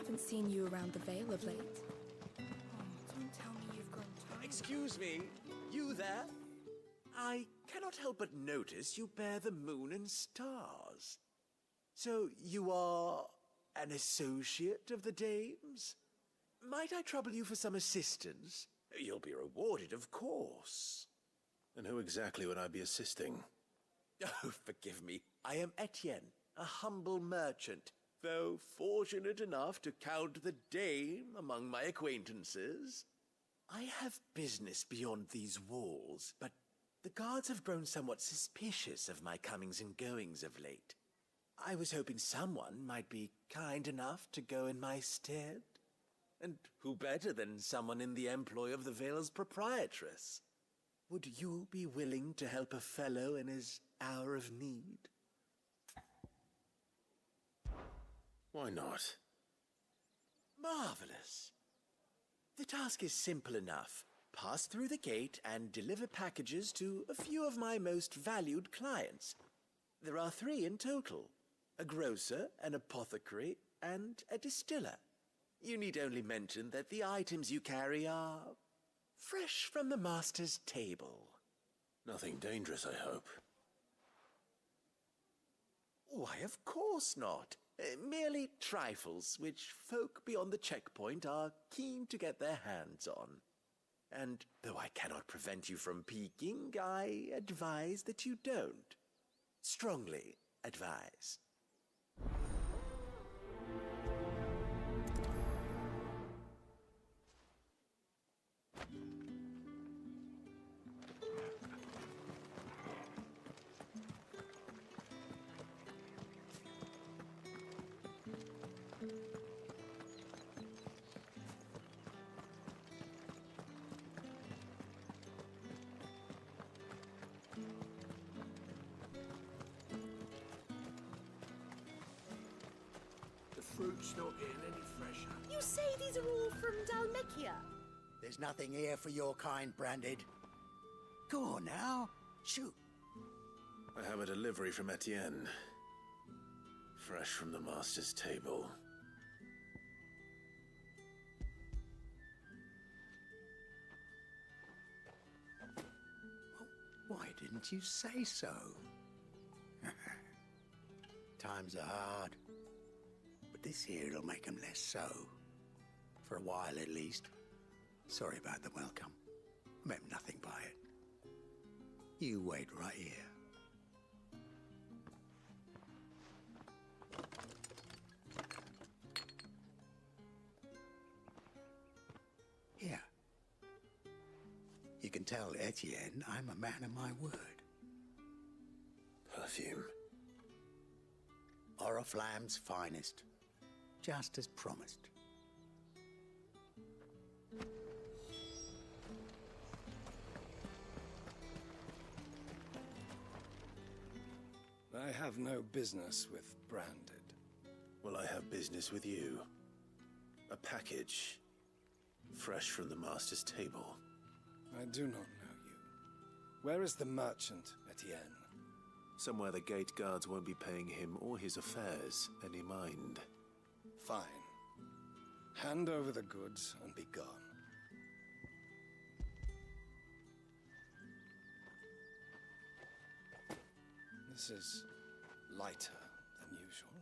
Haven't seen you around the Vale of late. Oh, don't tell me you've gone tired. Excuse me, you there? I cannot help but notice you bear the moon and stars. So you are an associate of the dames? Might I trouble you for some assistance? You'll be rewarded, of course. And who exactly would I be assisting? Oh, forgive me. I am Etienne, a humble merchant, though fortunate enough to count the dame among my acquaintances. I have business beyond these walls, but the guards have grown somewhat suspicious of my comings and goings of late. I was hoping someone might be kind enough to go in my stead. And who better than someone in the employ of the Vale's proprietress? Would you be willing to help a fellow in his hour of need? Why not? Marvelous. The task is simple enough. Pass through the gate and deliver packages to a few of my most valued clients. There are 3 in total: a grocer, an apothecary, and a distiller. You need only mention that the items you carry are fresh from the master's table. Nothing dangerous, I hope. Why, of course not. Merely trifles which folk beyond the checkpoint are keen to get their hands on. And though I cannot prevent you from peeking, I advise that you don't. Strongly advise. Fruit's not getting any fresher. You say these are all from Dalmekia? There's nothing here for your kind, Branded. Go on now, shoot. I have a delivery from Etienne. Fresh from the master's table. Why didn't you say so? Times are hard. But this here'll make them less so. For a while, at least. Sorry about the welcome. I meant nothing by it. You wait right here. Here. You can tell Etienne I'm a man of my word. Perfume. Oriflamme's finest. Just as promised. I have no business with Branded. Well, I have business with you. A package. Fresh from the master's table. I do not know you. Where is the merchant, Etienne? Somewhere the gate guards won't be paying him or his affairs any mind. Fine. Hand over the goods and be gone. This is lighter than usual.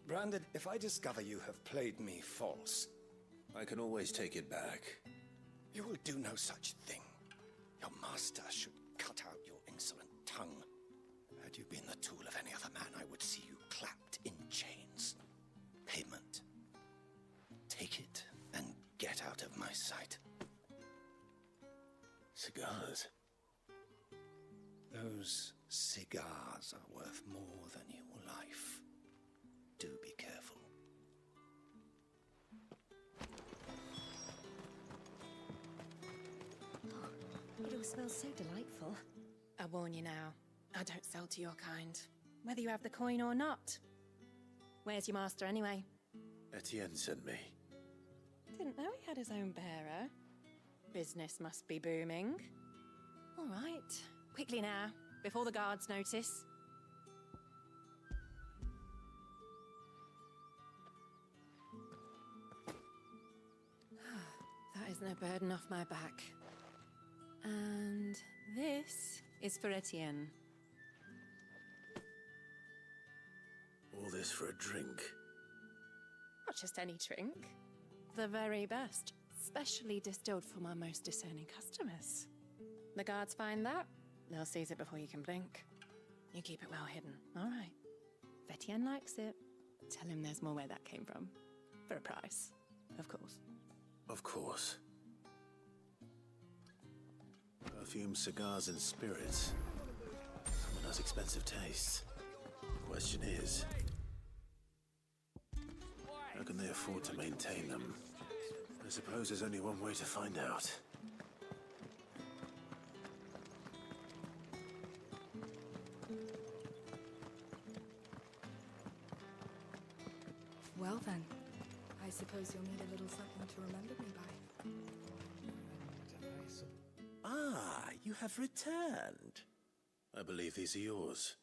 Branded, if I discover you have played me false... I can always take it back. You will do no such thing. Your master should cut out your insolent tongue. Had you been the tool of any other man, I would see you clapped in chains. Payment. Take it and get out of my sight. Cigars. Those cigars are worth more than your life. Do be careful. Oh, it all smells so delightful. I warn you now, I don't sell to your kind, whether you have the coin or not. Where's your master anyway? Etienne sent me. Didn't know he had his own bearer. Business must be booming. All right, quickly now, before the guards notice. no burden off my back. And this is for Etienne. All this for a drink. Not just any drink. The very best. Specially distilled for my most discerning customers. The guards find that, they'll seize it before you can blink. You keep it well hidden, all right? If Etienne likes it, tell him there's more where that came from. For a price, of course. Of course. Perfume, cigars, and spirits. Someone has expensive tastes. The question is, how can they afford to maintain them? I suppose there's only one way to find out. Well then, I suppose you'll need a little something to remember me by. Ah, you have returned. I believe these are yours.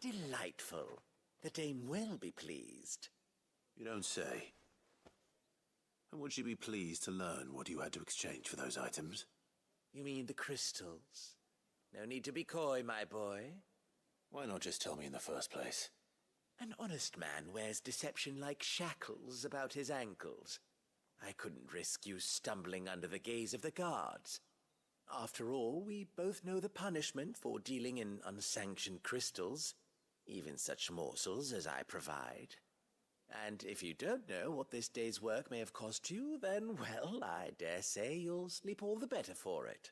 Delightful. The dame will be pleased. You don't say. And would she be pleased to learn what you had to exchange for those items? You mean the crystals? No need to be coy, my boy. Why not just tell me in the first place? An honest man wears deception like shackles about his ankles. I couldn't risk you stumbling under the gaze of the guards. After all, we both know the punishment for dealing in unsanctioned crystals, even such morsels as I provide. And if you don't know what this day's work may have cost you, then, well, I dare say you'll sleep all the better for it.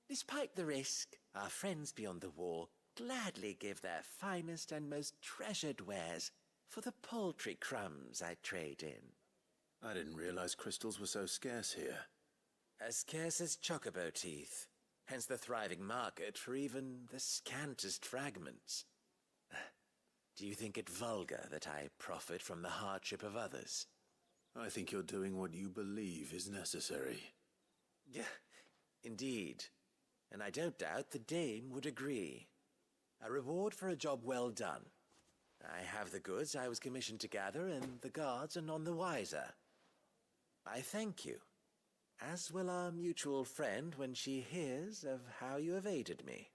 Despite the risk, our friends beyond the wall gladly give their finest and most treasured wares for the paltry crumbs I trade in. I didn't realize crystals were so scarce here. As scarce as chocobo teeth, hence the thriving market for even the scantest fragments. Do you think it vulgar that I profit from the hardship of others? I think you're doing what you believe is necessary. Yeah, indeed. And I don't doubt the dame would agree. A reward for a job well done. I have the goods I was commissioned to gather, and the guards are none the wiser. I thank you, as will our mutual friend when she hears of how you have aided me.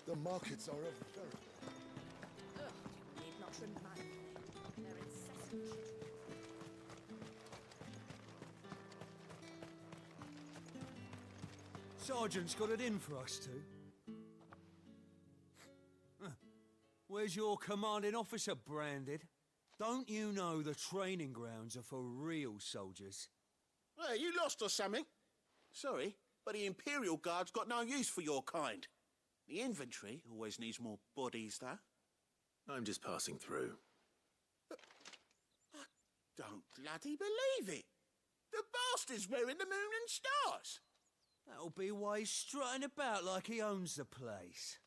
The markets are a very... Need not remind me. They're incessant. Sergeant's got it in for us two. Where's your commanding officer branded? Don't you know the training grounds are for real soldiers? Hey, you lost or something? Sorry, but the Imperial Guard's got no use for your kind. The infantry always needs more bodies, though. I'm just passing through. I don't bloody believe it. The bastard's wearing the moon and stars. That'll be why he's strutting about like he owns the place.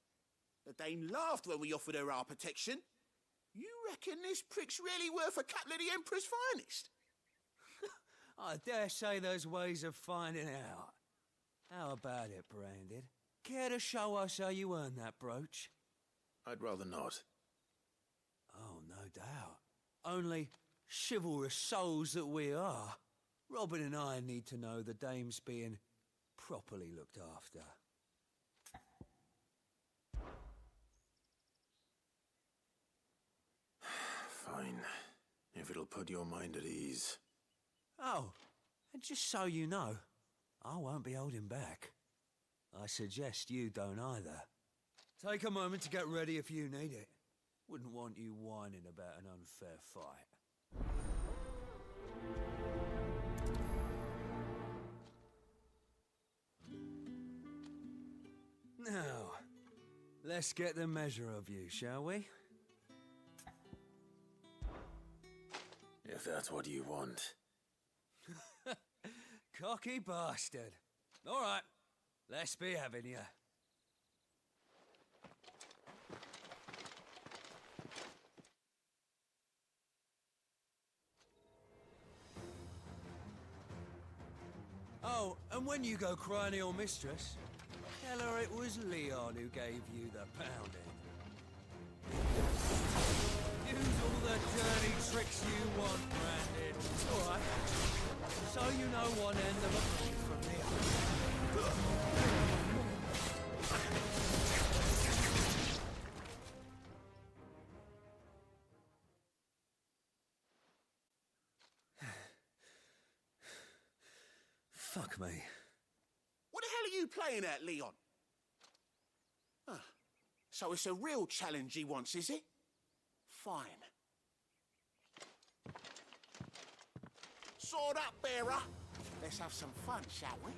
The dame laughed when we offered her our protection. You reckon this prick's really worth a couple of the Emperor's finest? I dare say there's ways of finding out. How about it, Branded? Care to show us how you earned that brooch? I'd rather not. Oh, no doubt. Only chivalrous souls that we are, Robin and I need to know the dame's being properly looked after. Fine. If it'll put your mind at ease. Oh, and just so you know, I won't be holding back. I suggest you don't either. Take a moment to get ready if you need it. Wouldn't want you whining about an unfair fight. Now, let's get the measure of you, shall we? If that's what you want. Cocky bastard. All right, Let's be having you. Oh, and when you go crying to your mistress, tell her it was Leon who gave you the pounding. Use all the dirty tricks you want, Brandon. All right. So you know one end of a thing from the other. Fuck me. What the hell are you playing at, Leon? Ah, so it's a real challenge he wants, is it? Fine. Sword up, bearer. Let's have some fun, shall we?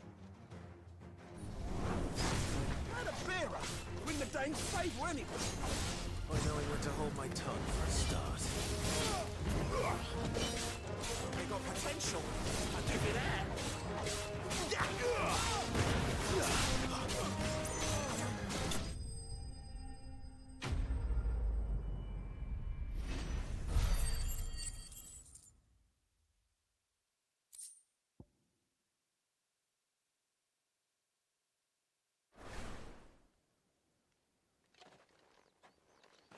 Not a bearer. Win the dame's favour, anyway. By knowing when to hold my tongue for a start. They got potential. I'll give you that.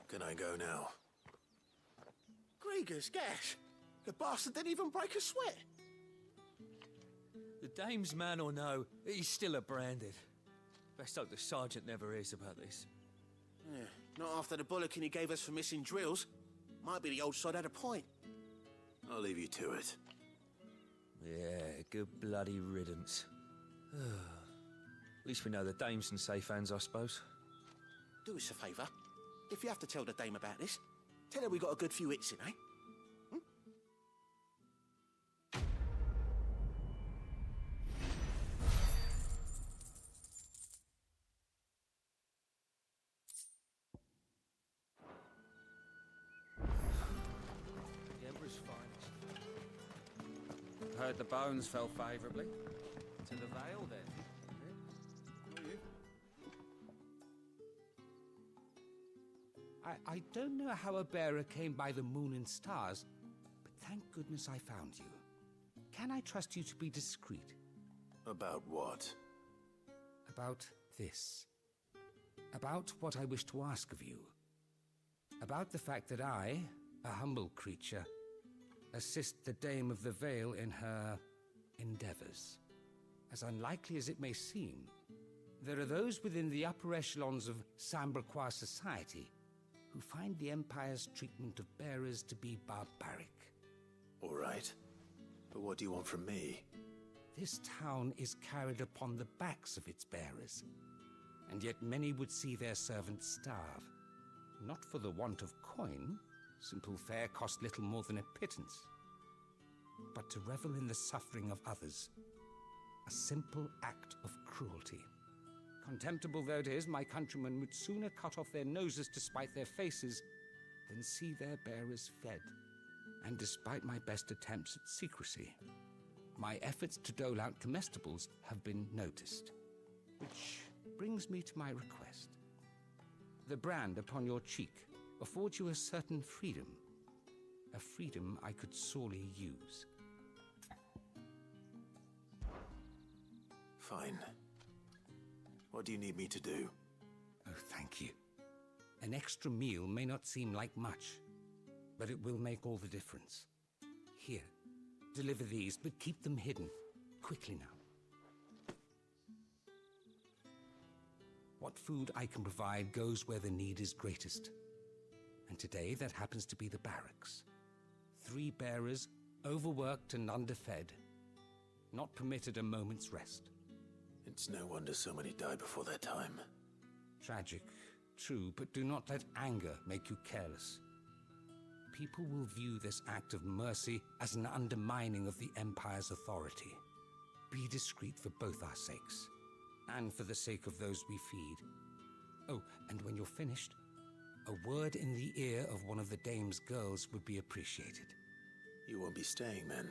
Can I go now? Grieger's gas. The bastard didn't even break a sweat. The dame's man or no, he's still a branded. Best hope the sergeant never hears about this. Yeah, not after the bullocking he gave us for missing drills. Might be the old sod had a point. I'll leave you to it. Yeah, good bloody riddance. At least we know the dame's in safe hands, I suppose. Do us a favour. If you have to tell the dame about this, tell her we got a good few hits in, eh? The Emperor's finest. Heard the bones fell favourably. To the Vale, then. I don't know how a bearer came by the moon and stars, but thank goodness I found you. Can I trust you to be discreet? About what? About this. About what I wish to ask of you. About the fact that I, a humble creature, assist the Dame of the Vale in her endeavors. As unlikely as it may seem, there are those within the upper echelons of Samberquois society who find the Empire's treatment of bearers to be barbaric. All right. But what do you want from me? This town is carried upon the backs of its bearers, and yet many would see their servants starve. Not for the want of coin, simple fare cost little more than a pittance, but to revel in the suffering of others, a simple act of cruelty. Contemptible though it is, my countrymen would sooner cut off their noses to spite their faces than see their bearers fed. And despite my best attempts at secrecy, my efforts to dole out comestibles have been noticed. Which brings me to my request. The brand upon your cheek affords you a certain freedom. A freedom I could sorely use. Fine. What do you need me to do? Oh, thank you. An extra meal may not seem like much, but it will make all the difference. Here, deliver these, but keep them hidden. Quickly now. What food I can provide goes where the need is greatest. And today, that happens to be the barracks. 3 bearers, overworked and underfed, not permitted a moment's rest. It's no wonder so many die before their time. Tragic, true, but do not let anger make you careless. People will view this act of mercy as an undermining of the Empire's authority. Be discreet for both our sakes, and for the sake of those we feed. Oh, and when you're finished, a word in the ear of one of the Dame's girls would be appreciated. You won't be staying, then?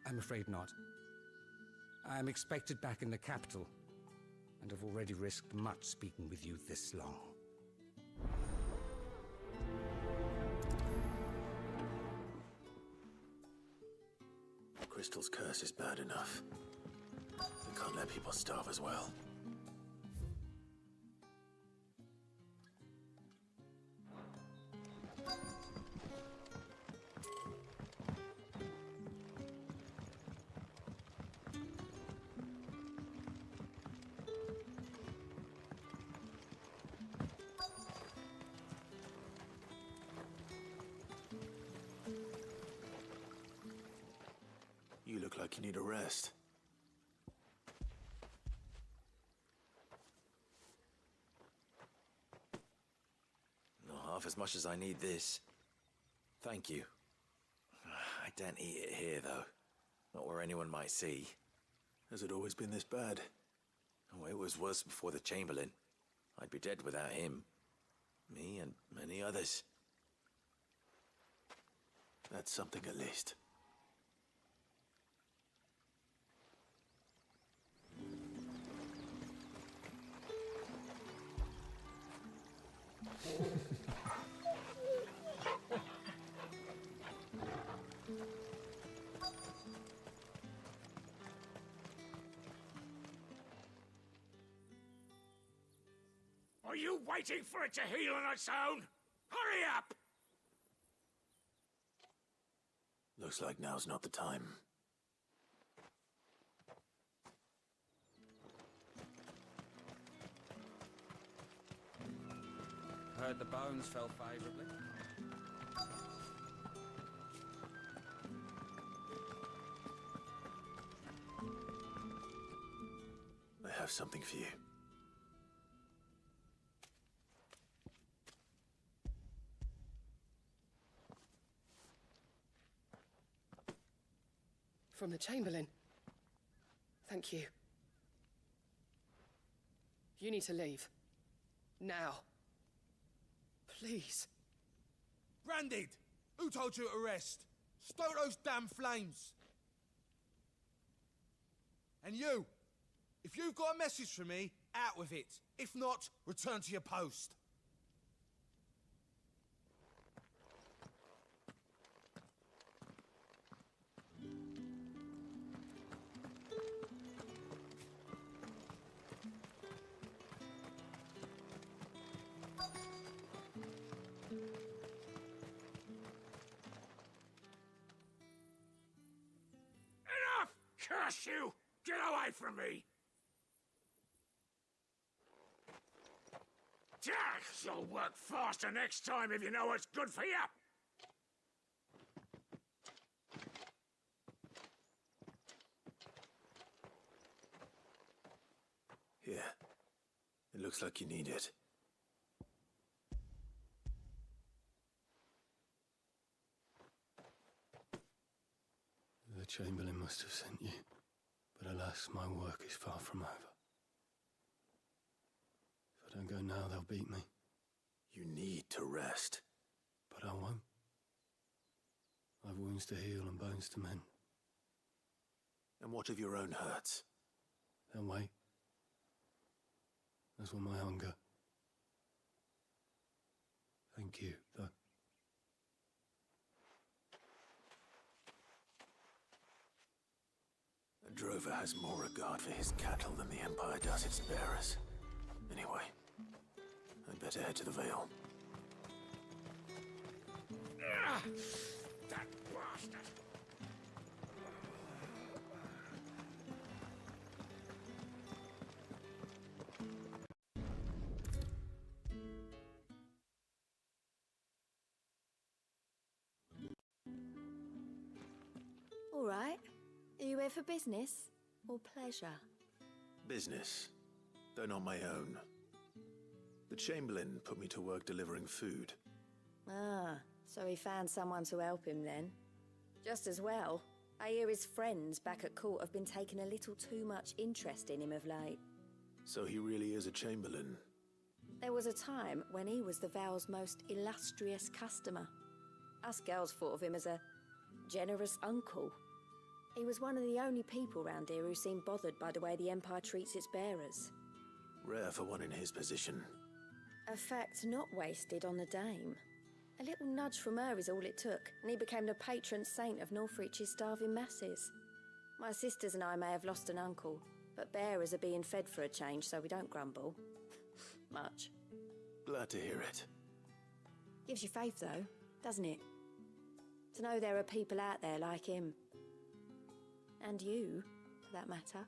I'm afraid not. I'm expected back in the capital. and have already risked much speaking with you this long. Crystal's curse is bad enough. We can't let people starve as well. You look like you need a rest. Not half as much as I need this. Thank you. I don't eat it here, though. Not where anyone might see. Has it always been this bad? Oh, it was worse before the Chamberlain. I'd be dead without him. Me and many others. That's something at least. Are you waiting for it to heal on its own? Hurry up! Looks like now's not the time. Heard the bones fell favorably. I have something for you. From the Chamberlain. Thank you. You need to leave. Now. Please. Branded! Who told you to rest? Stoke those damn flames! And you! If you've got a message for me, out with it. If not, return to your post. Curse you! Get away from me! You'll work faster next time if you know what's good for you! Here. It looks like you need it. The Chamberlain must have sent you, but alas, my work is far from over. If I don't go now, they'll beat me. You need to rest. But I won't. I've wounds to heal and bones to mend. And what of your own hurts? They'll wait. As will my hunger. Thank you, though. A drover has more regard for his cattle than the Empire does its bearers. Anyway, I'd better head to the Vale. That bastard! All right. Are you here for business or pleasure? Business, though not my own. The Chamberlain put me to work delivering food. Ah, so he found someone to help him then. Just as well. I hear his friends back at court have been taking a little too much interest in him of late. So he really is a Chamberlain. There was a time when he was the Vale's most illustrious customer. Us girls thought of him as a generous uncle. He was one of the only people round here who seemed bothered by the way the Empire treats its bearers. Rare for one in his position. A fact not wasted on the dame. A little nudge from her is all it took, and he became the patron saint of Northreach's starving masses. My sisters and I may have lost an uncle, but bearers are being fed for a change, so we don't grumble. Much. Glad to hear it. Gives you faith, though, doesn't it? To know there are people out there like him. And you, for that matter.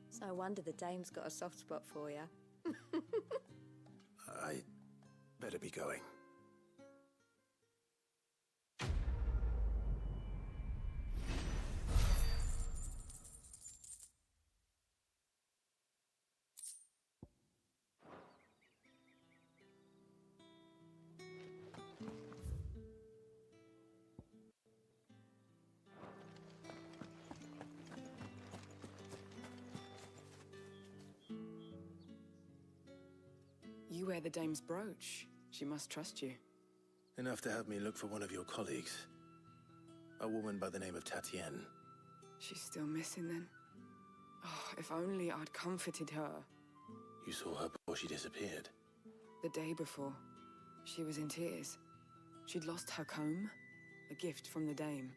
It's no wonder the dame's got a soft spot for you. I better be going. You wear the dame's brooch. She must trust you. Enough to have me look for one of your colleagues. A woman by the name of Tatienne. She's still missing then? Oh, if only I'd comforted her. You saw her before she disappeared? The day before. She was in tears. She'd lost her comb, a gift from the dame.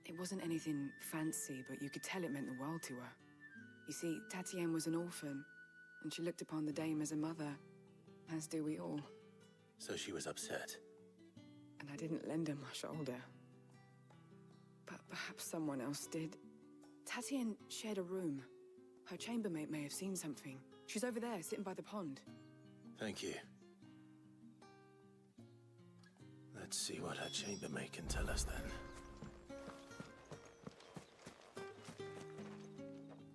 It wasn't anything fancy, but you could tell it meant the world to her. You see, Tatienne was an orphan, and she looked upon the dame as a mother. As do we all. So she was upset. And I didn't lend her my shoulder. But perhaps someone else did. Tatienne shared a room. Her chambermaid may have seen something. She's over there, sitting by the pond. Thank you. Let's see what her chambermaid can tell us then.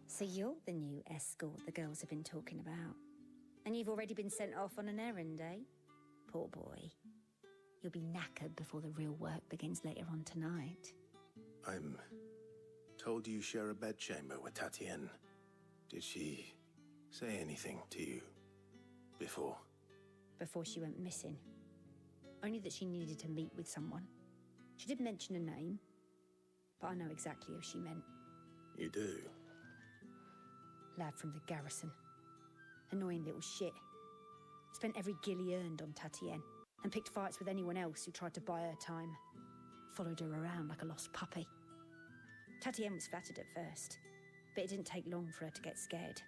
So you're the new escort the girls have been talking about. And you've already been sent off on an errand, eh? Poor boy. You'll be knackered before the real work begins later on tonight. I'm told you share a bedchamber with Tatienne. Did she say anything to you before? Before she went missing. Only that she needed to meet with someone. She did mention a name, but I know exactly who she meant. You do? Lad from the garrison. Annoying little shit. Spent every guil he earned on Tatienne, and picked fights with anyone else who tried to buy her time. Followed her around like a lost puppy. Tatienne was flattered at first, but it didn't take long for her to get scared.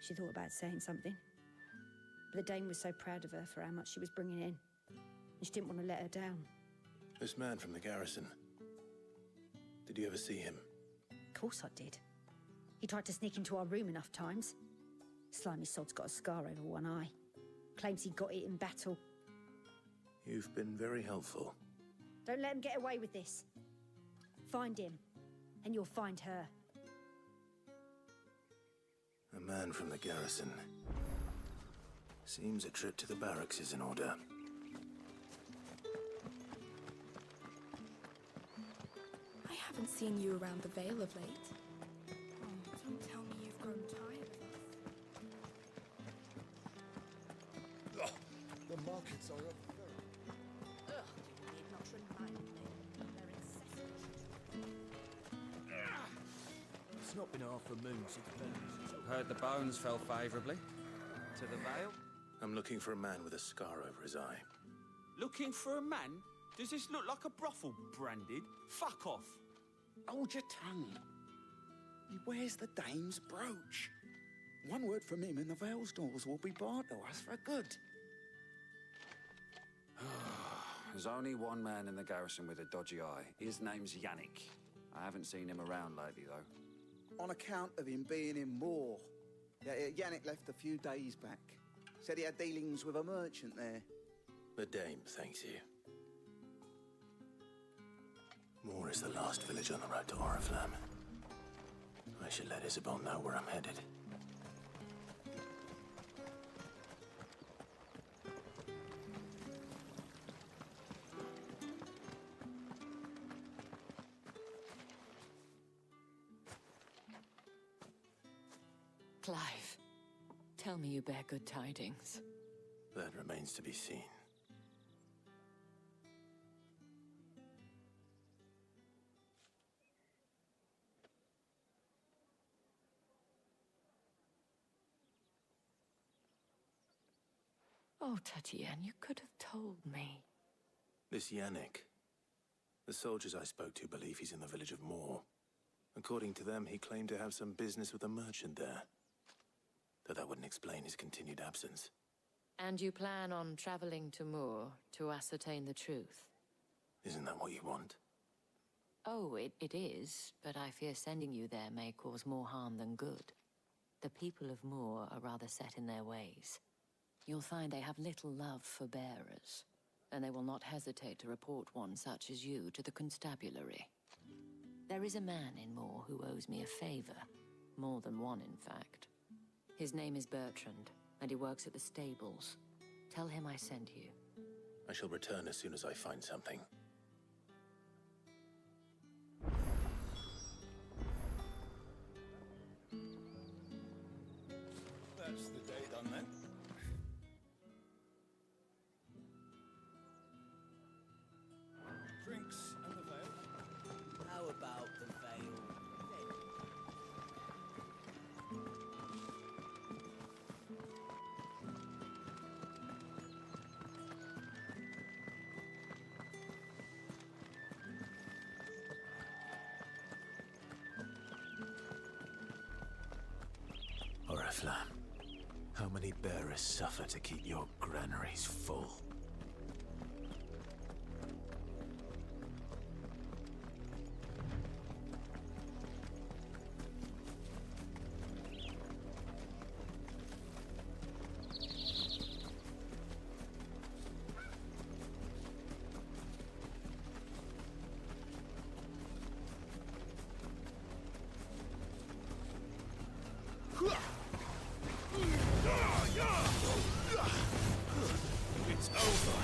She thought about saying something. But the dame was so proud of her for how much she was bringing in, and she didn't want to let her down. This man from the garrison. Did you ever see him? Of course I did. He tried to sneak into our room enough times. Slimy sod's got a scar over one eye. Claims he got it in battle. You've been very helpful. Don't let him get away with this. Find him, and you'll find her. A man from the garrison. Seems a trip to the barracks is in order. I haven't seen you around the Vale of late. Oh, don't tell me you've grown tired of us. The markets are a Ugh, you need not remind me. They're incessant. It's not been half a moon since Heard the bones fell favourably. To the Vale? I'm looking for a man with a scar over his eye. Looking for a man? Does this look like a brothel branded? Fuck off. Hold your tongue. He wears the dame's brooch. One word from him and the Vale's doors will be barred to us for good. There's only one man in the garrison with a dodgy eye. His name's Yannick. I haven't seen him around lately, though. On account of him being in war. Yannick left a few days back. Said he had dealings with a merchant there. The dame thanks you. Moore is the last village on the road to Oriflamme. I should let Isabel know where I'm headed. Clive, tell me you bear good tidings. That remains to be seen. Oh, Tatienne, you could have told me. This Yannick. The soldiers I spoke to believe he's in the village of Moor. According to them, he claimed to have some business with a merchant there. Though that wouldn't explain his continued absence. And you plan on traveling to Moor to ascertain the truth? Isn't that what you want? Oh, it is, but I fear sending you there may cause more harm than good. The people of Moor are rather set in their ways. You'll find they have little love for bearers, and they will not hesitate to report one such as you to the constabulary. There is a man in Moor who owes me a favor. More than one, in fact. His name is Bertrand, and he works at the stables. Tell him I sent you. I shall return as soon as I find something. That's the day done then. Drinks and the veil. How about the veil? Oriflamme, how many bearers suffer to keep your granaries full? It's over.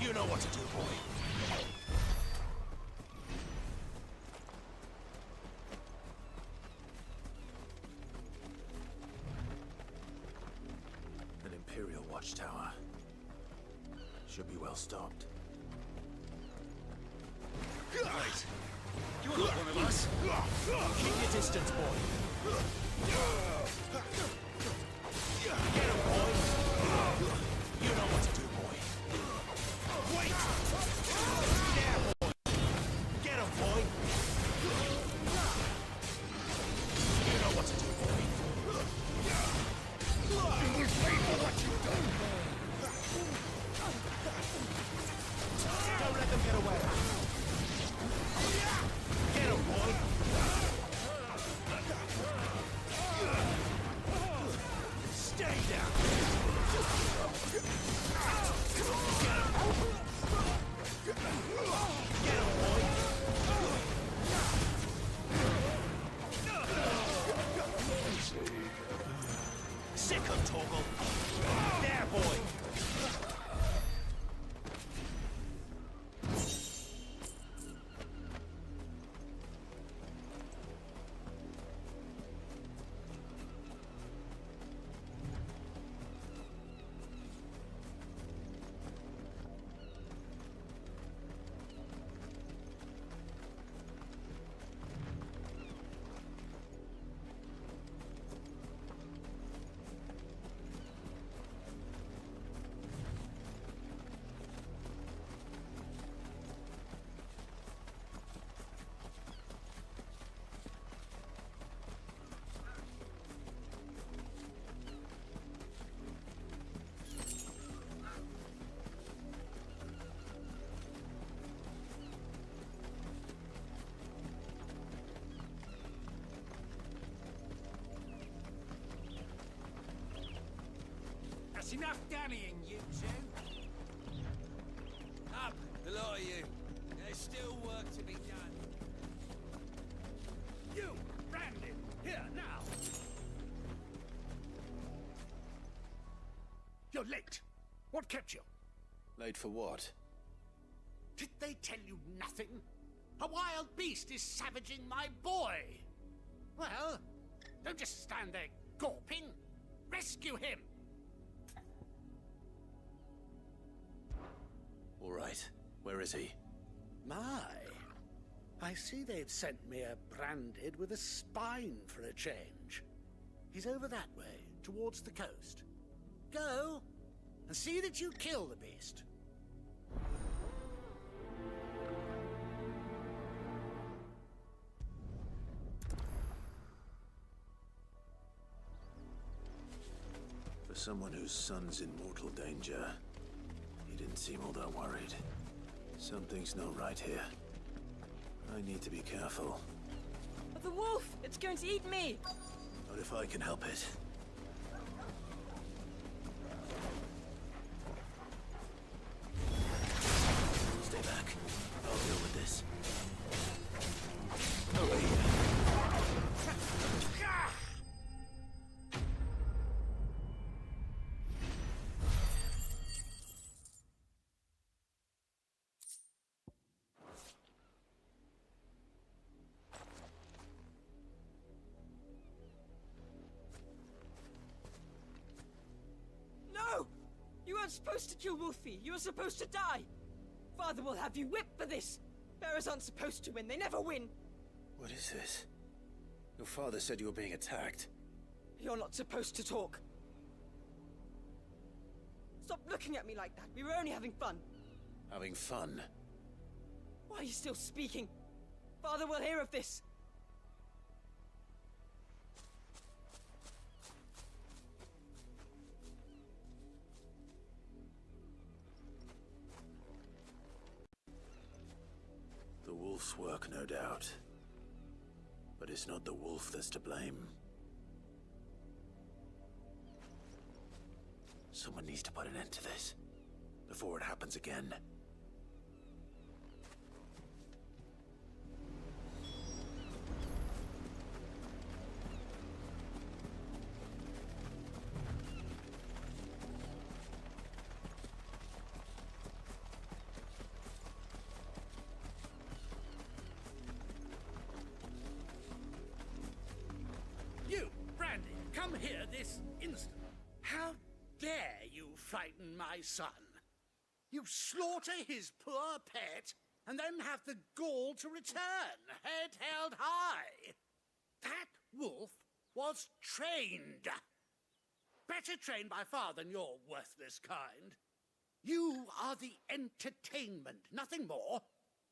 You know what to do, boy. An Imperial watchtower. Should be well stocked. Wait. You're not one of us. Keep your distance, boy. Get him, boy! You know what to do, boy. Wait! Yeah, boy! Get him, boy! You know what to do, boy. You will pay for what you've done! Don't let them get away! Get him, boy! Stay down! Get him, boy! Sick him, Torgal! There, boy! That's enough dannying, you two. Up, the lot of you. There's still work to be done. You, Brandon, here now. You're late. What kept you? Late for what? Did they tell you nothing? A wild beast is savaging my boy. Well, don't just stand there gawping. Rescue him. All right. Where is he? My, I see they've sent me a branded with a spine for a change. He's over that way, towards the coast. Go, and see that you kill the beast. For someone whose son's in mortal danger, he didn't seem all that worried. Something's not right here. I need to be careful. But the wolf! It's going to eat me! Not if I can help it. Stay back. I'll deal with this. Over here. No! You weren't supposed to kill Wolfie. You were supposed to die. Father will have you whipped for this. Bearers aren't supposed to win. They never win. What is this? Your father said you were being attacked. You're not supposed to talk. Stop looking at me like that. We were only having fun. Having fun? Why are you still speaking? Father will hear of this. The wolf's work, no doubt. But it's not the wolf that's to blame. Someone needs to put an end to this, before it happens again. You, Brandy, come here this instant. How dare you frighten my son? You slaughter his poor pet, and then have the gall to return, head held high. That wolf was trained. Better trained by far than your worthless kind. You are the entertainment, nothing more.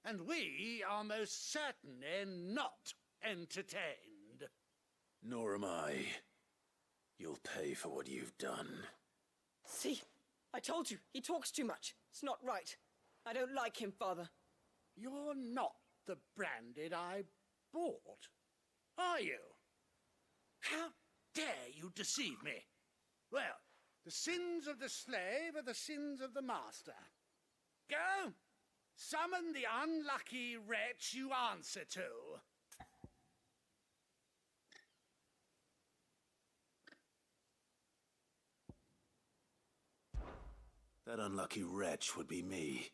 And we are most certainly not entertained. Nor am I. You'll pay for what you've done. See? I told you. He talks too much. It's not right. I don't like him, Father. You're not the Branded I bought, are you? How dare you deceive me? Well, the sins of the slave are the sins of the master. Go! Summon the unlucky wretch you answer to. That unlucky wretch would be me.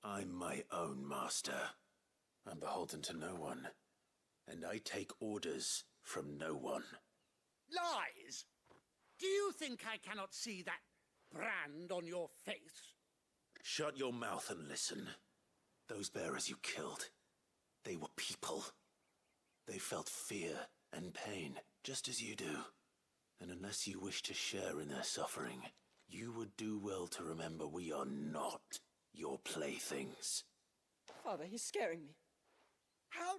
I'm my own master. I'm beholden to no one. And I take orders from no one. Lies! Do you think I cannot see that brand on your face? Shut your mouth and listen. Those bearers you killed, they were people. They felt fear and pain, just as you do. And unless you wish to share in their suffering, you would do well to remember we are not your playthings. Father, he's scaring me. How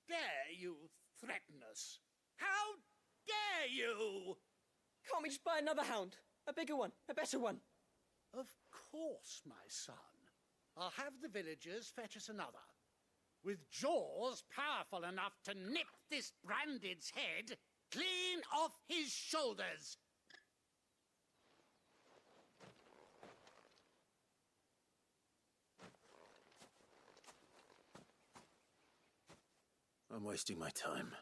dare you threaten us? How dare you? Can't we just buy another hound? A bigger one, a better one. Of course, my son. I'll have the villagers fetch us another. With jaws powerful enough to nip this Branded's head clean off his shoulders. I'm wasting my time.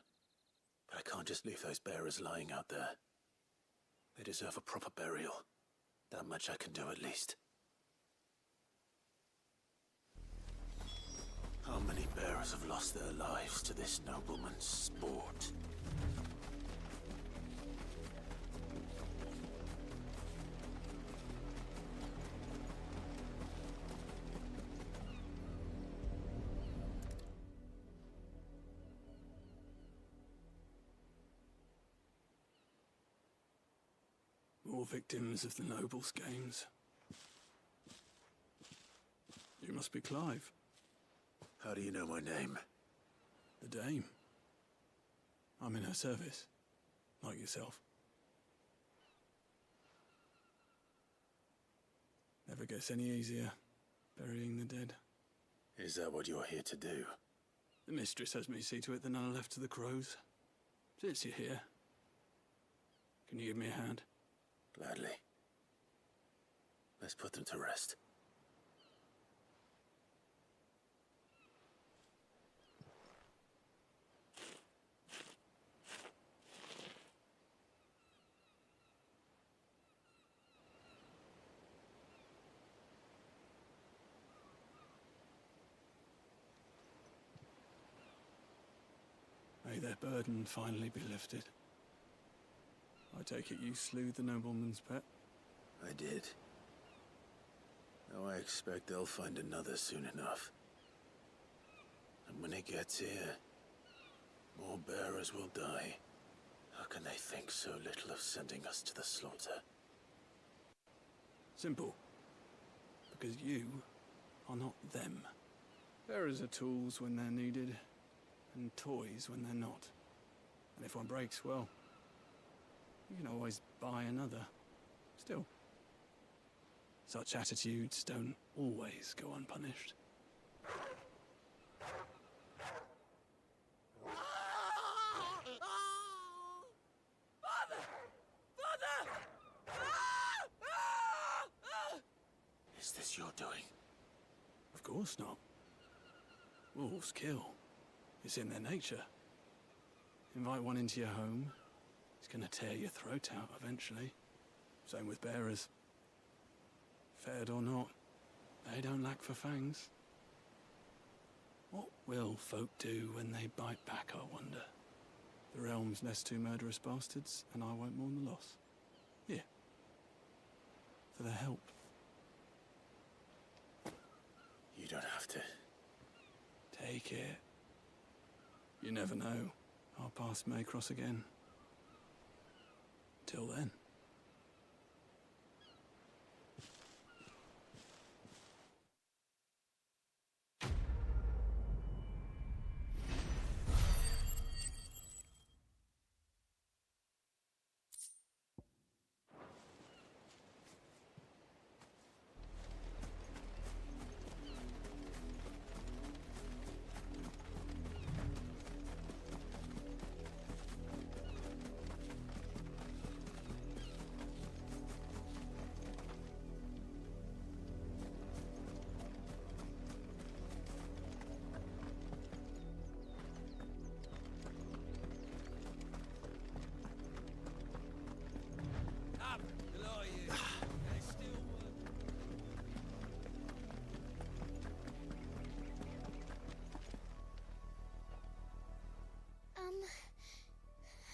But I can't just leave those bearers lying out there. They deserve a proper burial. That much I can do at least. How many bearers have lost their lives to this nobleman's sport? All victims of the nobles' games. You must be Clive. How do you know my name? The Dame. I'm in her service, like yourself. Never gets any easier, burying the dead. Is that what you're here to do? The mistress has me see to it that none are left to the crows. Since you're here, can you give me a hand? Gladly. Let's put them to rest. May their burden finally be lifted. I take it you slew the nobleman's pet? I did. Now I expect they'll find another soon enough. And when it gets here, more bearers will die. How can they think so little of sending us to the slaughter? Simple. Because you are not them. Bearers are tools when they're needed, and toys when they're not. And if one breaks, well, you can always buy another. Still, such attitudes don't always go unpunished. Father! Father! Is this your doing? Of course not. Wolves kill. It's in their nature. Invite one into your home, he's gonna tear your throat out eventually. Same with bearers. Fed or not, they don't lack for fangs. What will folk do when they bite back, I wonder? The realm's nest two murderous bastards, and I won't mourn the loss. Here. For their help. You don't have to. Take it. You never know. Our paths may cross again. Till then.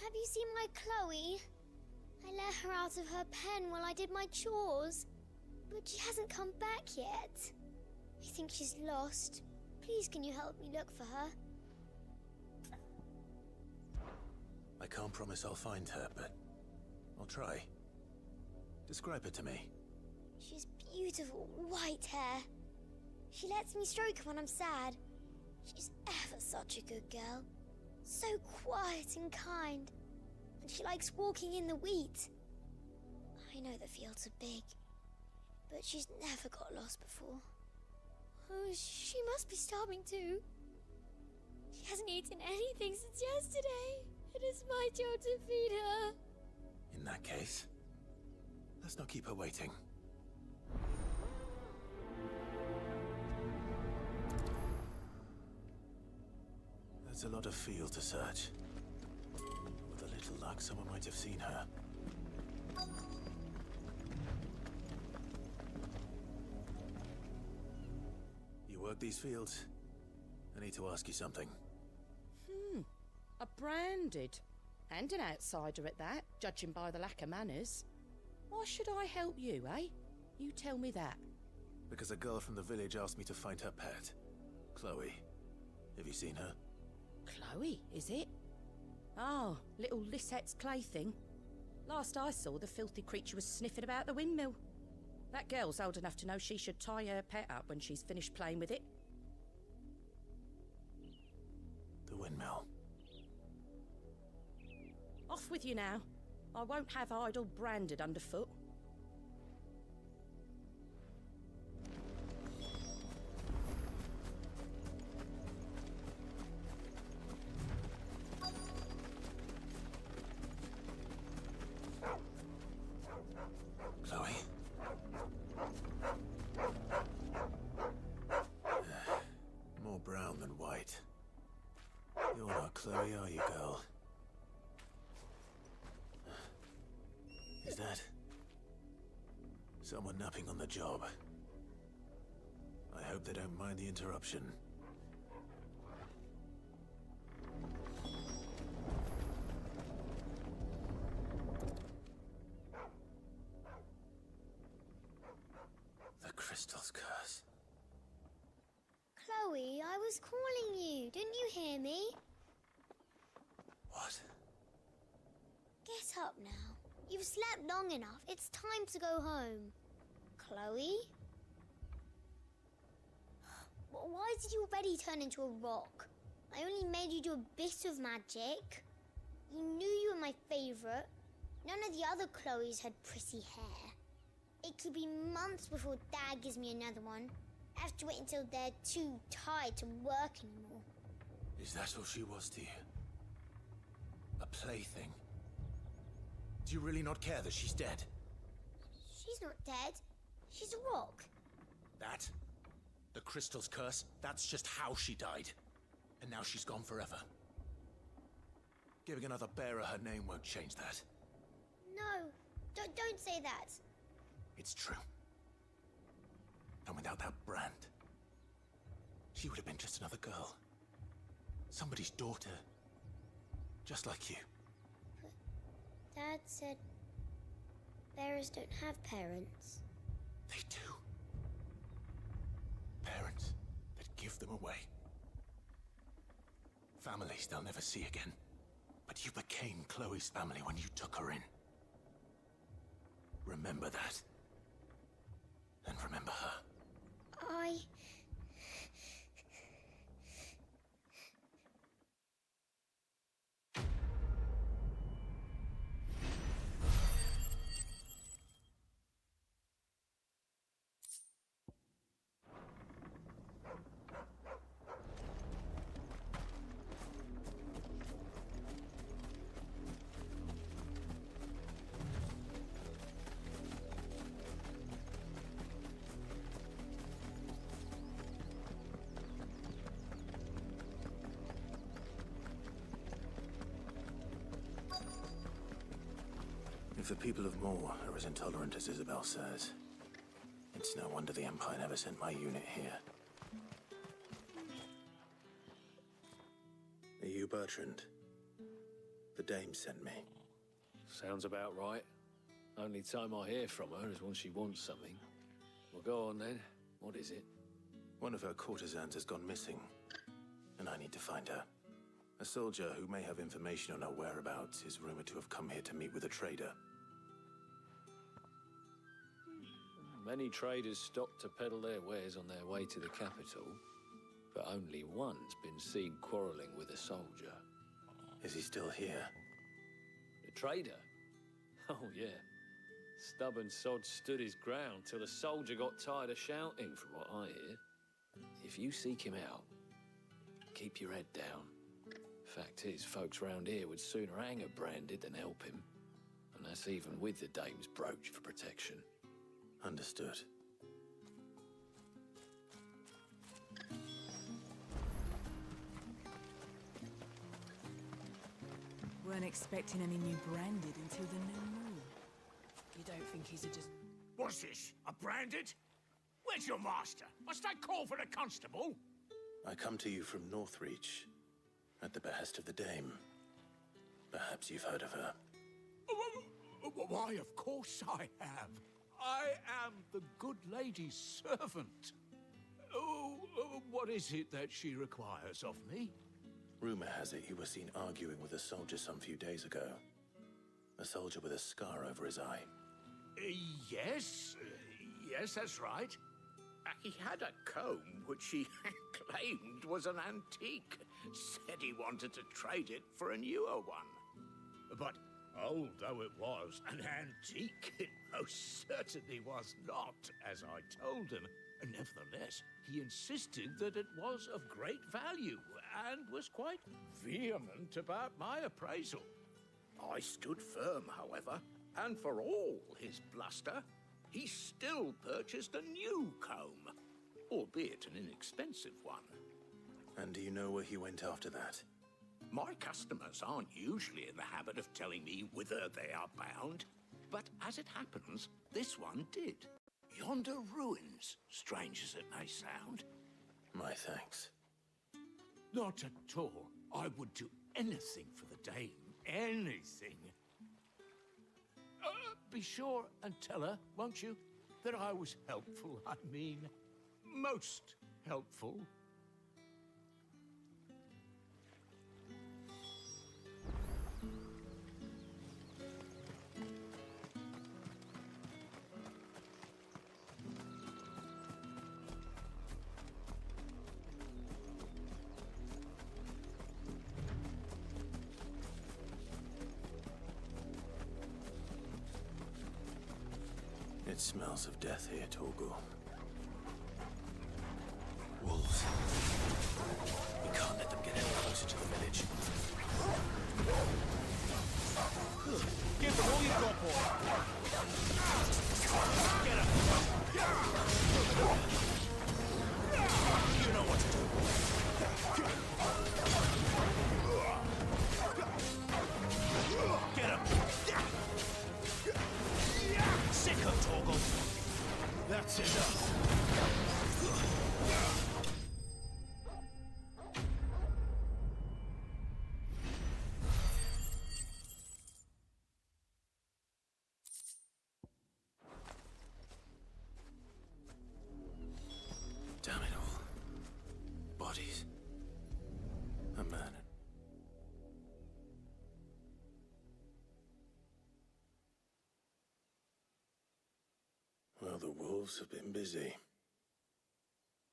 Have you seen my Chloe? I let her out of her pen while I did my chores, but she hasn't come back yet. I think she's lost. Please, can you help me look for her? I can't promise I'll find her, but I'll try. Describe her to me. She's beautiful white hair. She lets me stroke her when I'm sad. She's ever such a good girl. So quiet and kind. And she likes walking in the wheat. I know the fields are big, but she's never got lost before. Oh, she must be starving too. She hasn't eaten anything since yesterday. It is my job to feed her. In that case, let's not keep her waiting. There's a lot of field to search. With a little luck, someone might have seen her. You work these fields? I need to ask you something. A branded. And an outsider at that, judging by the lack of manners. Why should I help you, eh? You tell me that. Because a girl from the village asked me to find her pet. Chloe. Have you seen her? Chloe, is it? Oh, little Lisette's plaything. Last I saw, the filthy creature was sniffing about the windmill. That girl's old enough to know she should tie her pet up when she's finished playing with it. The windmill. Off with you now. I won't have idle branded underfoot. Chloe? More brown than white. You're not Chloe, are you, girl? Is that someone napping on the job? I hope they don't mind the interruption. The crystal's curse. Chloe, I was calling you. Didn't you hear me? What? Get up now. You've slept long enough. It's time to go home. Chloe? Why did you already turn into a rock? I only made you do a bit of magic. You knew you were my favourite. None of the other Chloes had pretty hair. It could be months before Dad gives me another one. I have to wait until they're too tired to work anymore. Is that all she was to you? A plaything? Do you really not care that she's dead? She's not dead. She's a rock. That? The crystal's curse? That's just how she died. And now she's gone forever. Giving another bearer her name won't change that. No, don't say that. It's true. And without that brand, she would have been just another girl. Somebody's daughter. Just like you. Dad said bearers don't have parents. They do. Parents that give them away. Families they'll never see again. But you became Chloe's family when you took her in. Remember that. And remember her. If the people of Moor are as intolerant as Isabel says, it's no wonder the Empire never sent my unit here. Are you Bertrand? The dame sent me. Sounds about right. Only time I hear from her is when she wants something. Well, go on then. What is it? One of her courtesans has gone missing, and I need to find her. A soldier who may have information on her whereabouts is rumored to have come here to meet with a trader. Many traders stop to peddle their wares on their way to the capital, but only one's been seen quarrelling with a soldier. Is he still here? The trader? Oh, yeah. Stubborn sod stood his ground till the soldier got tired of shouting, from what I hear. If you seek him out, keep your head down. Fact is, folks round here would sooner hang a branded than help him. And that's even with the dame's brooch for protection. Understood. Weren't expecting any new branded until the new moon. You don't think he's just... What's this? A branded? Where's your master? Must I call for the constable? I come to you from Northreach, at the behest of the dame. Perhaps you've heard of her. Why, of course I have. I am the good lady's servant. What is it that she requires of me? Rumor has it you were seen arguing with a soldier some few days ago. A soldier with a scar over his eye. Yes, yes, that's right. He had a comb which he claimed was an antique. Said he wanted to trade it for a newer one. But old though it was, an antique it most certainly was not, as I told him. Nevertheless, he insisted that it was of great value and was quite vehement about my appraisal. I stood firm, however, and for all his bluster, he still purchased a new comb, albeit an inexpensive one. And do you know where he went after that? My customers aren't usually in the habit of telling me whither they are bound, but as it happens, this one did. Yonder ruins, strange as it may sound. My thanks. Not at all. I would do anything for the dame. Anything. Be sure and tell her, won't you, that I was helpful. I mean, most helpful. It smells of death here, Torgal. Wolves. We can't let them get any closer to the village. Give them all you've got, boy. Get him. You know what to do. Get him. Sick of Torgal. That's enough. Damn it all. Bodies. A man. Well, the wolves have been busy.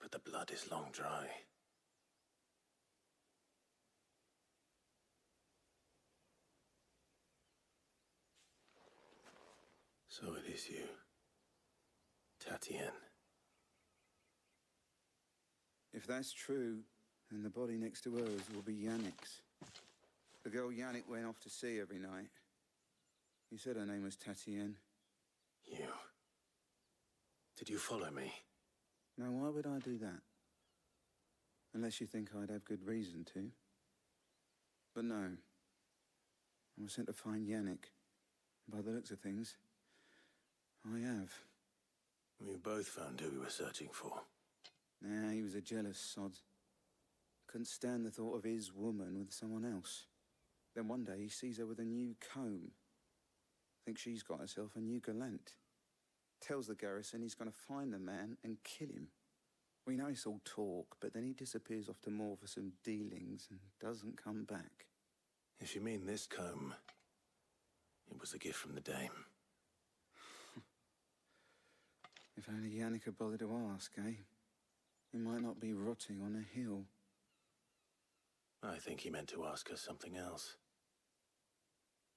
But the blood is long dry. So it is you, Tatienne. If that's true, then the body next to hers will be Yannick's. The girl Yannick went off to sea every night. You said her name was Tatienne. You. Did you follow me? Now, why would I do that? Unless you think I'd have good reason to. But no. I was sent to find Yannick. By the looks of things, I have. We both found who we were searching for. Nah, he was a jealous sod. Couldn't stand the thought of his woman with someone else. Then one day he sees her with a new comb. Thinks she's got herself a new gallant. Tells the garrison he's going to find the man and kill him. We know it's all talk, but then he disappears off to Moor for some dealings and doesn't come back. If you mean this comb, it was a gift from the dame. If only Yannick had bothered to ask, eh? He might not be rotting on a hill. I think he meant to ask us something else.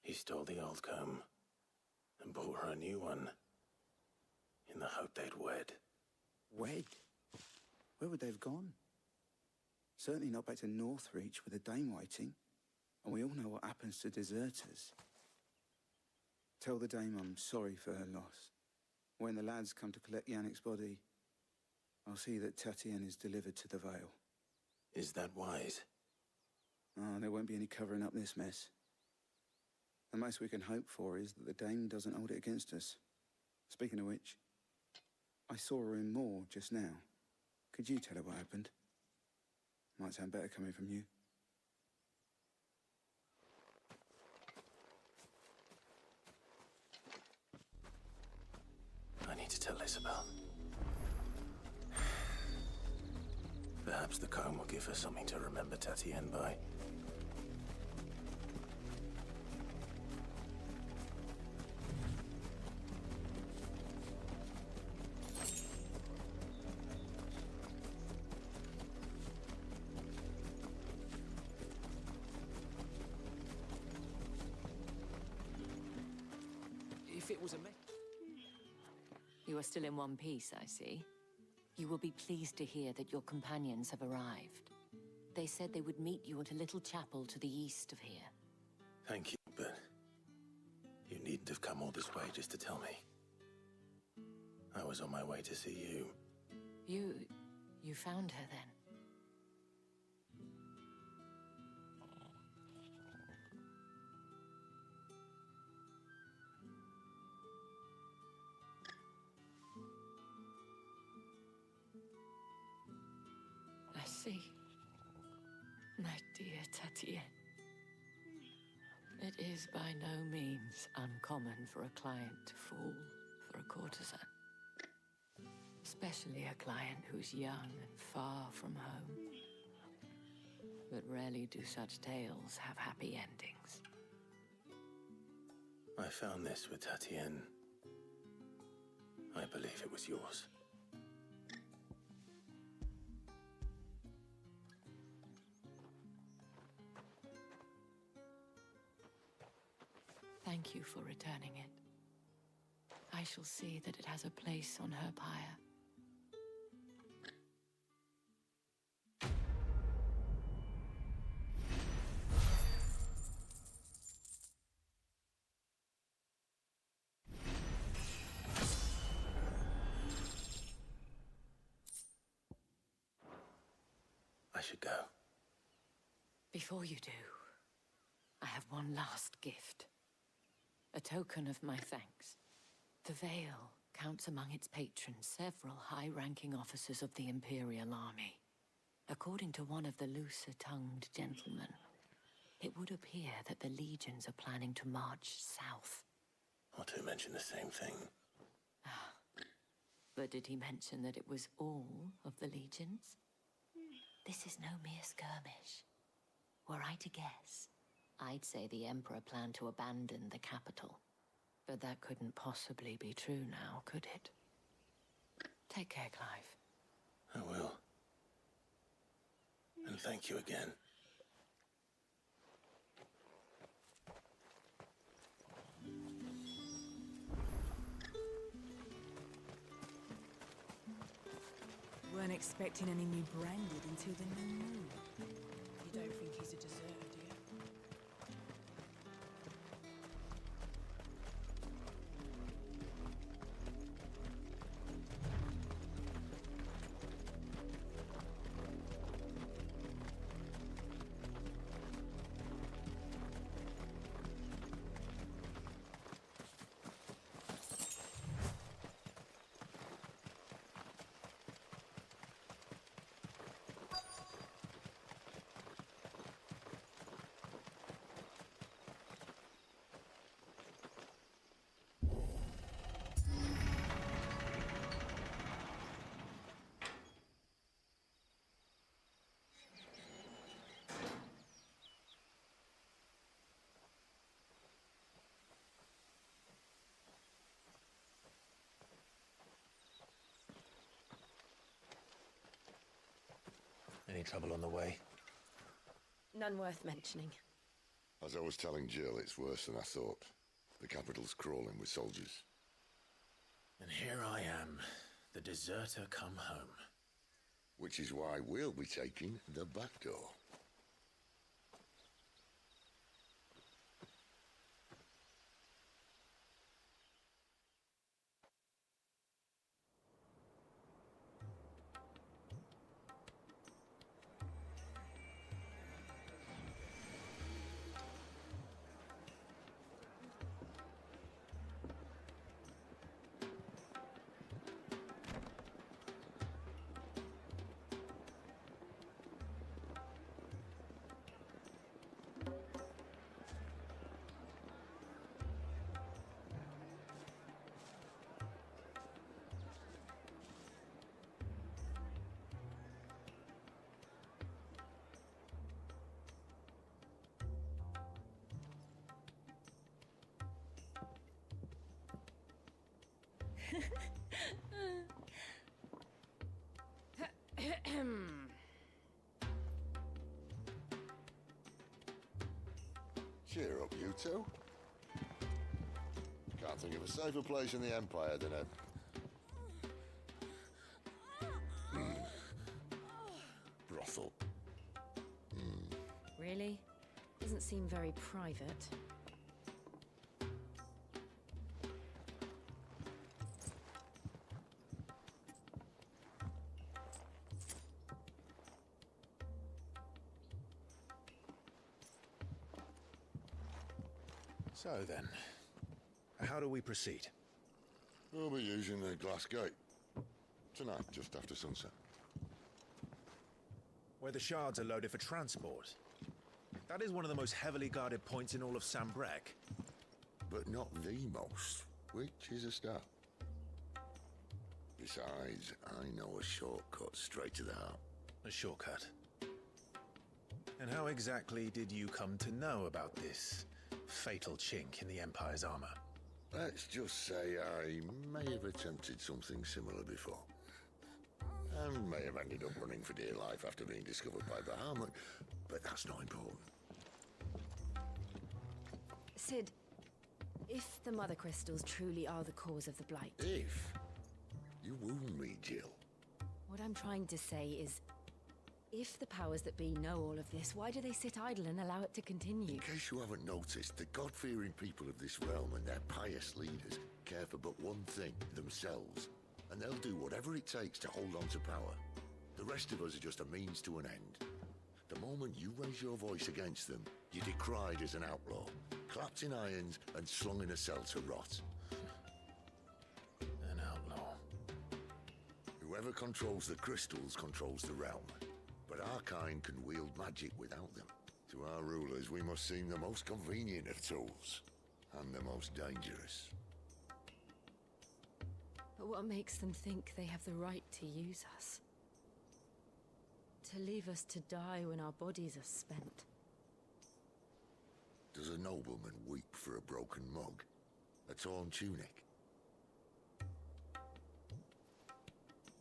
He stole the old comb and bought her a new one in the hope they'd wed. Wed? Where would they have gone? Certainly not back to Northreach with a dame waiting. And we all know what happens to deserters. Tell the dame I'm sorry for her loss. When the lads come to collect Yannick's body, I'll see that Tatienne is delivered to the Vale. Is that wise? Oh, there won't be any covering up this mess. The most we can hope for is that the dame doesn't hold it against us. Speaking of which, I saw her in Moor just now. Could you tell her what happened? Might sound better coming from you. I need to tell Isabel. Perhaps the comb will give her something to remember Tatienne by. was a mess. You are still in one piece, I see. You will be pleased to hear that your companions have arrived. They said they would meet you at a little chapel to the east of here. Thank you, but you needn't have come all this way just to tell me. I was on my way to see you. You found her then? I see. My dear Tatienne. It is by no means uncommon for a client to fall for a courtesan. Especially a client who's young and far from home. But rarely do such tales have happy endings. I found this with Tatienne. I believe it was yours. Thank you for returning it. I shall see that it has a place on her pyre. I should go. Before you do, I have one last gift. A token of my thanks. The Vale counts among its patrons several high-ranking officers of the Imperial Army. According to one of the looser-tongued gentlemen, it would appear that the legions are planning to march south. Or to mention the same thing. But did he mention that it was all of the legions? This is no mere skirmish. Were I to guess, I'd say the Emperor planned to abandon the capital. But that couldn't possibly be true now, could it? Take care, Clive. I will. And thank you again. Weren't expecting any new branded until the new moon. You don't think he's a deserter, do you? Any trouble on the way? None worth mentioning. As I was telling Jill, it's worse than I thought. The capital's crawling with soldiers. And here I am, the deserter come home. Which is why we'll be taking the back door. Cheer up, you two. Can't think of a safer place in the Empire than a... brothel. Really? Doesn't seem very private. So then, how do we proceed? We'll be using the glass gate. Tonight, just after sunset. Where the shards are loaded for transport. That is one of the most heavily guarded points in all of Sambrek. But not the most, which is a start. Besides, I know a shortcut straight to the heart. A shortcut? And how exactly did you come to know about this fatal chink in the Empire's armor? Let's just say I may have attempted something similar before. And may have ended up running for dear life after being discovered by Bahamut, but that's not important. Sid, if the Mother Crystals truly are the cause of the Blight... If? You wound me, Jill. What I'm trying to say is, if the powers that be know all of this, why do they sit idle and allow it to continue? In case you haven't noticed, the God-fearing people of this realm and their pious leaders care for but one thing, themselves. And they'll do whatever it takes to hold on to power. The rest of us are just a means to an end. The moment you raise your voice against them, you're decried as an outlaw, clapped in irons and slung in a cell to rot. An outlaw. Whoever controls the crystals controls the realm. But our kind can wield magic without them. To our rulers, we must seem the most convenient of tools, and the most dangerous. But what makes them think they have the right to use us? To leave us to die when our bodies are spent? Does a nobleman weep for a broken mug? A torn tunic?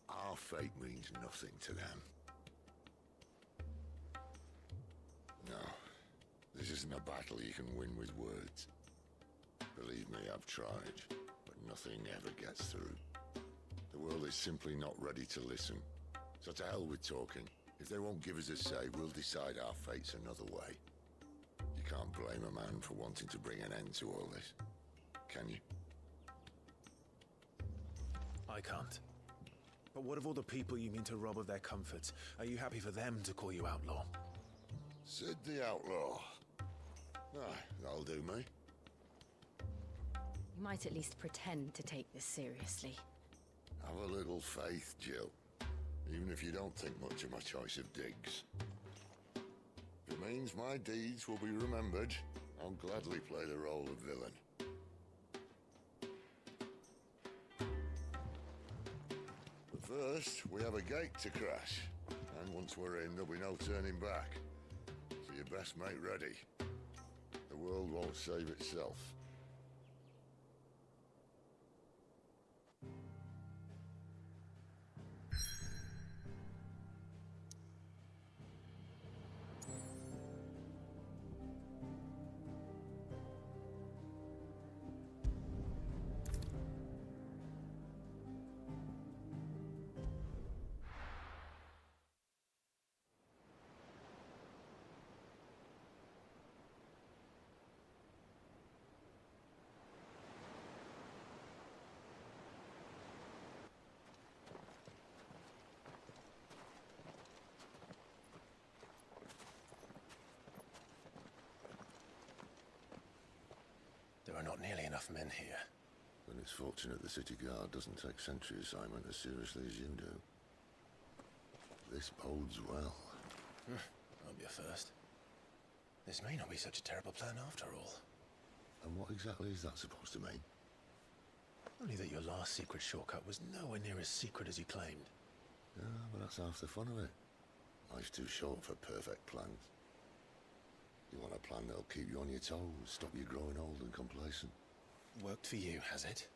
Our fate means nothing to them. No, this isn't a battle you can win with words. Believe me, I've tried, but nothing ever gets through. The world is simply not ready to listen. So to hell with talking. If they won't give us a say, we'll decide our fates another way. You can't blame a man for wanting to bring an end to all this, can you? I can't. But what of all the people you mean to rob of their comforts? Are you happy for them to call you outlaw? Sid the Outlaw. Ah, that'll do me. You might at least pretend to take this seriously. Have a little faith, Jill. Even if you don't think much of my choice of digs. If it means my deeds will be remembered, I'll gladly play the role of villain. But first, we have a gate to crash. And once we're in, there'll be no turning back. So you best make ready. The world won't save itself. There are not nearly enough men here. Then it's fortunate the city guard doesn't take sentry assignment as seriously as you do. This bodes well. Won't be a first. This may not be such a terrible plan after all. And what exactly is that supposed to mean? Only that your last secret shortcut was nowhere near as secret as you claimed. Yeah, but that's half the fun of it. Life's too short for perfect plans. You want a plan that'll keep you on your toes, stop you growing old and complacent. Worked for you, has it?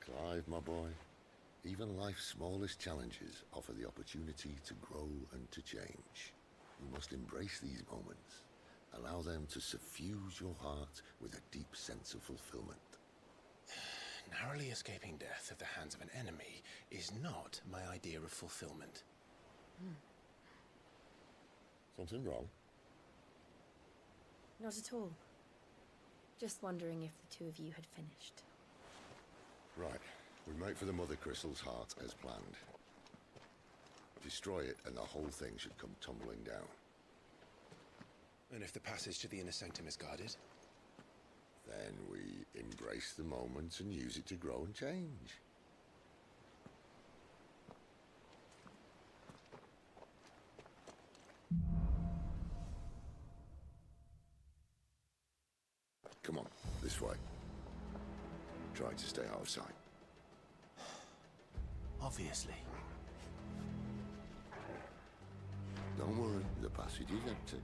Clive, my boy, even life's smallest challenges offer the opportunity to grow and to change. You must embrace these moments. Allow them to suffuse your heart with a deep sense of fulfillment. narrowly escaping death at the hands of an enemy is not my idea of fulfillment. Something wrong? Not at all. Just wondering if the two of you had finished. Right. We make for the Mother Crystal's heart as planned. Destroy it and the whole thing should come tumbling down. And if the passage to the inner sanctum is guarded? Then we embrace the moment and use it to grow and change. Come on, this way. Try to stay out of sight. Obviously. Don't worry, the passage is empty.